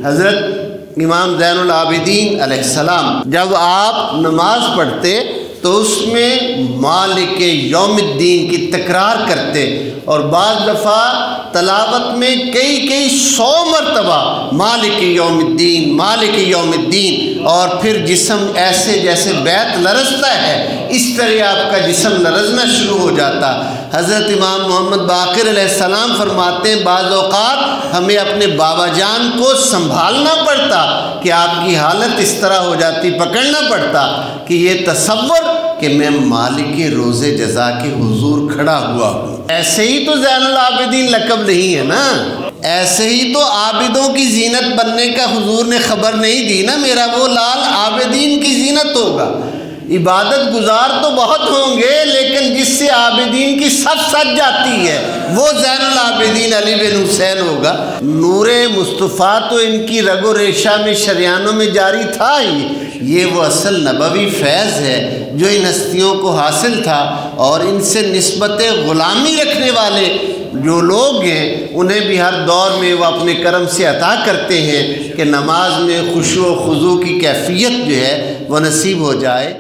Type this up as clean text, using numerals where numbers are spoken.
حضرت امام زین العابدین علیہ السلام جب آپ نماز پڑھتے تو اس میں مالک یوم الدین کی تکرار کرتے، اور بعض دفعہ تلاوت میں کئی 100 مرتبہ مالک یوم الدین مالک یوم الدین، اور پھر جسم ایسے جیسے بیت لرزتا ہے اس طرح آپ کا جسم لرزنا شروع ہو جاتا۔ حضرت امام محمد باقر علیہ السلام فرماتے ہیں بعض اوقات ہمیں اپنے بابا جان کو سنبھالنا پڑتا کہ آپ کی حالت اس طرح ہو جاتی، پکڑنا پڑتا کہ یہ تصور کہ میں مالک روز جزا کے حضور کھڑا ہوا ہوں۔ ایسے ہی تو زین العابدین لقب نہیں ہے نا، ایسے ہی تو عابدوں کی زینت بننے کا حضور نے خبر نہیں دی نا، میرا وہ لال عابدین کی زینت ہوگا۔ عبادت گزار تو بہت ہوں گے لیکن جس سے عابدین کی صف سج جاتی ہے وہ زین العابدین علی بن حسین ہوگا۔ نور مصطفیٰ تو ان کی رگ و ریشہ میں شریانوں میں جاری تھا ہی، یہ وہ اصل نبوی فیض ہے جو ان ہستیوں کو حاصل تھا، اور ان سے نسبت غلامی رکھنے والے جو لوگ ہیں انہیں بھی ہر دور میں وہ اپنے کرم سے عطا کرتے ہیں کہ نماز میں خشوع و خضوع کی کیفیت جو ہے وہ نصیب ہو جائے۔